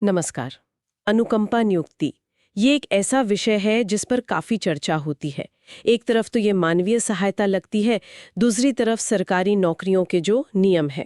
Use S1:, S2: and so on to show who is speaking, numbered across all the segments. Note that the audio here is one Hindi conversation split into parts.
S1: नमस्कार। अनुकंपा नियुक्ति ये एक ऐसा विषय है जिस पर काफी चर्चा होती है। एक तरफ तो ये मानवीय सहायता लगती है, दूसरी तरफ सरकारी नौकरियों के जो नियम है।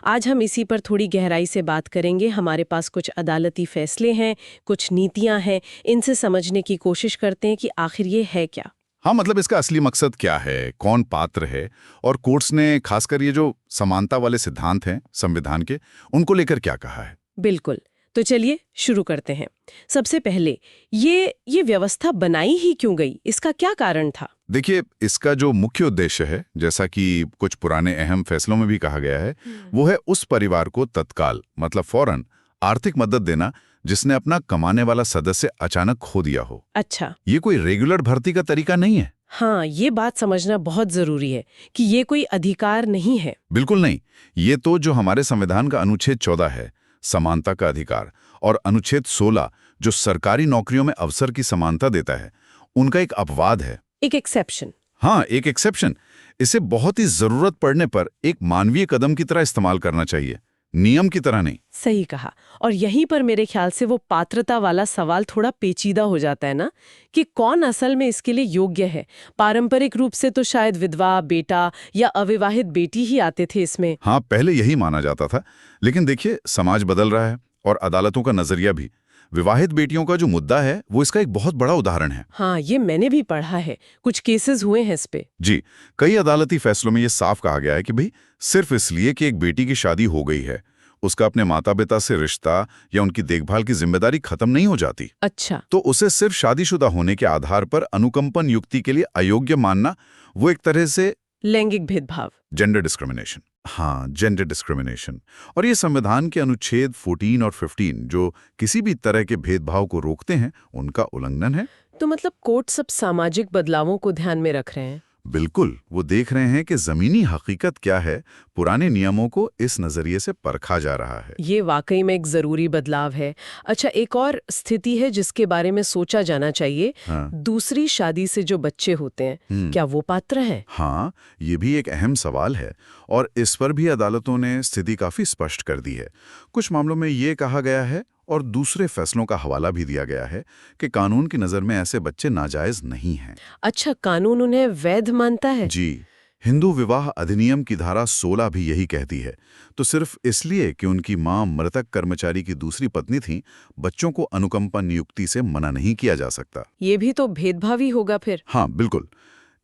S1: आज हम इसी पर थोड़ी गहराई से बात करेंगे। हमारे पास कुछ अदालती फैसले हैं, कुछ नीतियां हैं, इनसे समझने की कोशिश करते हैं कि आखिर ये है क्या।
S2: हाँ, मतलब इसका असली मकसद क्या है, कौन पात्र है, और कोर्ट्स ने खासकर ये जो समानता वाले सिद्धांत हैं संविधान के, उनको लेकर क्या कहा है।
S1: बिल्कुल। तो चलिए शुरू करते हैं। सबसे पहले ये व्यवस्था बनाई ही क्यों गई, इसका क्या कारण था?
S2: देखिए, इसका जो मुख्य उद्देश्य है, जैसा कि कुछ पुराने अहम फैसलों में भी कहा गया है, वो है उस परिवार को तत्काल मतलब फौरन आर्थिक मदद देना जिसने अपना कमाने वाला सदस्य अचानक खो दिया हो।
S1: अच्छा।
S2: ये कोई रेगुलर भर्ती का तरीका नहीं है।
S1: हाँ, ये बात समझना बहुत जरूरी है कि ये कोई अधिकार नहीं है।
S2: बिल्कुल नहीं। ये तो जो हमारे संविधान का अनुच्छेद 14 है, समानता का अधिकार, और अनुच्छेद 16 जो सरकारी नौकरियों में अवसर की समानता देता है, उनका एक अपवाद है।
S1: एक एक्सेप्शन।
S2: हाँ, एक एक्सेप्शन। इसे बहुत ही जरूरत पड़ने पर एक मानवीय कदम की तरह इस्तेमाल करना चाहिए, नियम की तरह नहीं।
S1: सही कहा। और यहीं पर मेरे ख्याल से वो पात्रता वाला सवाल थोड़ा पेचीदा हो जाता है ना, कि कौन असल में इसके लिए योग्य है। पारंपरिक रूप से तो शायद विधवा, बेटा या अविवाहित बेटी ही आते थे इसमें।
S2: हाँ, पहले यही माना जाता था, लेकिन देखिए समाज बदल रहा है और अदालतों का नजरिया भी। विवाहित बेटियों का जो मुद्दा है वो इसका एक बहुत बड़ा उदाहरण है।
S1: हाँ, ये मैंने भी पढ़ा है, कुछ केसेस हुए हैं इस पे।
S2: जी, कई अदालती फैसलों में ये साफ कहा गया है कि भाई सिर्फ इसलिए कि एक बेटी की शादी हो गई है, उसका अपने माता पिता से रिश्ता या उनकी देखभाल की जिम्मेदारी खत्म नहीं हो जाती।
S1: अच्छा।
S2: तो उसे सिर्फ शादीशुदा होने के आधार पर अनुकंपन नियुक्ति के लिए अयोग्य मानना, वो एक तरह से
S1: लैंगिक भेदभाव।
S2: Gender discrimination. हाँ, जेंडर डिस्क्रिमिनेशन। और ये संविधान के अनुच्छेद 14 और 15 जो किसी भी तरह के भेदभाव को रोकते हैं, उनका उल्लंघन है।
S1: तो मतलब कोर्ट सब सामाजिक बदलावों को ध्यान में रख रहे हैं।
S2: बिल्कुल, वो देख रहे हैं कि जमीनी हकीकत क्या है, पुराने नियमों को इस नजरिए से परखा जा रहा है।
S1: ये वाकई में एक जरूरी बदलाव है। अच्छा, एक और स्थिति है जिसके बारे में सोचा जाना चाहिए।
S2: हाँ।
S1: दूसरी शादी से जो बच्चे होते हैं, क्या वो पात्र हैं?
S2: हाँ, ये भी एक अहम सवाल है और इस पर भी अदालतों ने स्थिति काफी स्पष्ट कर दी है। कुछ मामलों में ये कहा गया है और दूसरे फैसलों का हवाला भी दिया गया है कि कानून की नज़र में ऐसे बच्चे नाजायज नहीं हैं।
S1: अच्छा, कानून उन्हें वैध मानता है?
S2: जी, हिंदू विवाह अधिनियम की धारा 16 भी यही कहती है। तो सिर्फ इसलिए कि उनकी मां मृतक कर्मचारी की दूसरी पत्नी थी, बच्चों को अनुकंपा नियुक्ति से मना नहीं किया जा सकता।
S1: ये भी तो भेदभाव ही होगा फिर।
S2: हाँ, बिल्कुल।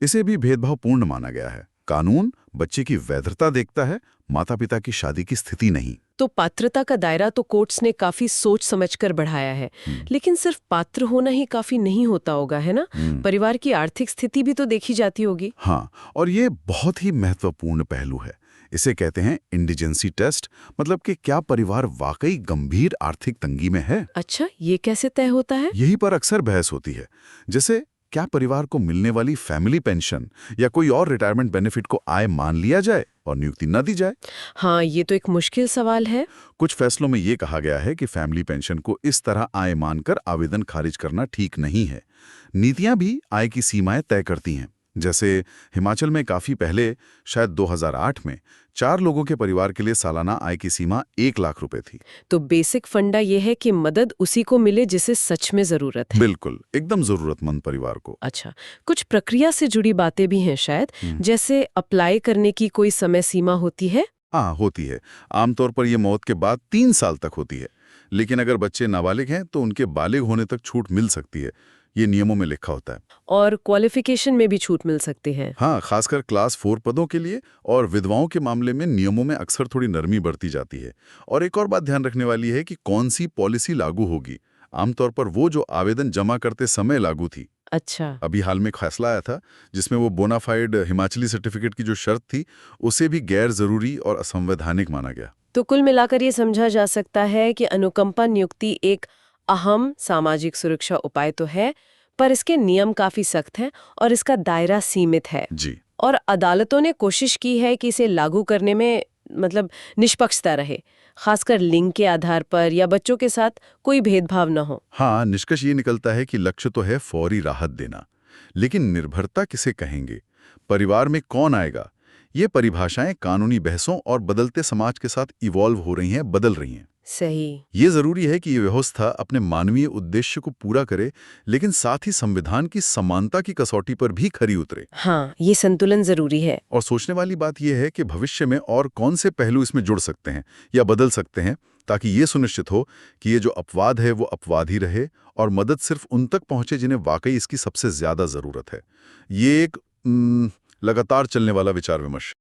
S2: इसे भी भेदभावपूर्ण माना गया है। कानून बच्चे की वैधता देखता है, माता पिता की शादी की स्थिति नहीं।
S1: तो पात्रता का दायरा तो कोर्ट्स ने काफी सोच समझकर बढ़ाया है, लेकिन सिर्फ पात्र होना ही काफी नहीं होता होगा, है ना? परिवार की आर्थिक स्थिति भी तो देखी जाती होगी।
S2: हाँ, और ये बहुत ही महत्वपूर्ण पहलू है। इसे कहते हैं इंडिजेंसी टेस्ट, मतलब कि क्या परिवार वाकई गंभीर आर्थिक तंगी में है।
S1: अच्छा, ये कैसे तय होता है?
S2: यही पर अक्सर बहस होती है। जैसे क्या परिवार को मिलने वाली फैमिली पेंशन या कोई और रिटायरमेंट बेनिफिट को आय मान लिया जाए और नियुक्ति न दी जाए।
S1: हाँ, ये तो एक मुश्किल सवाल है।
S2: कुछ फैसलों में ये कहा गया है कि फैमिली पेंशन को इस तरह आय मानकर आवेदन खारिज करना ठीक नहीं है। नीतियां भी आय की सीमाएं तय करती हैं। जैसे हिमाचल में काफी पहले, शायद 2008 में, 4 लोगों के परिवार के लिए सालाना आय की सीमा 1 लाख रुपए थी।
S1: तो बेसिक फंडा ये है कि मदद उसी को मिले जिसे सच में जरूरत है।
S2: बिल्कुल, एकदम जरूरतमंद परिवार को।
S1: अच्छा, कुछ प्रक्रिया से जुड़ी बातें भी हैं शायद, जैसे अप्लाई करने की कोई समय सीमा होती है?
S2: हाँ, होती है। आमतौर पर यह मौत के बाद 3 साल तक होती है, लेकिन अगर बच्चे नाबालिग हैं तो उनके बालिग होने तक छूट मिल सकती है। ये नियमों में लिखा होता है।
S1: और क्वालिफिकेशन में भी छूट मिल सकती है?
S2: हाँ, खासकर क्लास 4 पदों के लिए, और विधवाओं के मामले में नियमों में अक्सर थोड़ी नरमी बरती जाती है। और एक और बात ध्यान रखने वाली है कि कौन सी पॉलिसी लागू होगी। आमतौर पर वो जो आवेदन जमा करते समय लागू थी।
S1: अच्छा।
S2: अभी हाल में एक फैसला आया था जिसमें वो बोनाफाइड हिमाचली सर्टिफिकेट की जो शर्त थी, उसे भी गैर जरूरी और असंवैधानिक माना गया।
S1: तो कुल मिलाकर ये समझा जा सकता है कि अनुकंपा नियुक्ति एक अहम सामाजिक सुरक्षा उपाय तो है, पर इसके नियम काफी सख्त हैं और इसका दायरा सीमित है।
S2: जी।
S1: और अदालतों ने कोशिश की है कि इसे लागू करने में मतलब निष्पक्षता रहे, खासकर लिंग के आधार पर या बच्चों के साथ कोई भेदभाव न हो।
S2: हाँ, निष्कर्ष ये निकलता है कि लक्ष्य तो है फौरी राहत देना, लेकिन निर्भरता किसे कहेंगे, परिवार में कौन आएगा, ये परिभाषाएं कानूनी बहसों और बदलते समाज के साथ इवॉल्व हो रही हैं, बदल रही हैं।
S1: सही।
S2: ये जरूरी है कि ये व्यवस्था अपने मानवीय उद्देश्य को पूरा करे, लेकिन साथ ही संविधान की समानता की कसौटी पर भी खरी उतरे।
S1: हाँ, ये संतुलन जरूरी है।
S2: और सोचने वाली बात यह है कि भविष्य में और कौन से पहलू इसमें जुड़ सकते हैं या बदल सकते हैं, ताकि ये सुनिश्चित हो कि ये जो अपवाद है वो अपवाद ही रहे और मदद सिर्फ उन तक पहुंचे जिन्हें वाकई इसकी सबसे ज्यादा जरूरत है। ये एक लगातार चलने वाला विचार विमर्श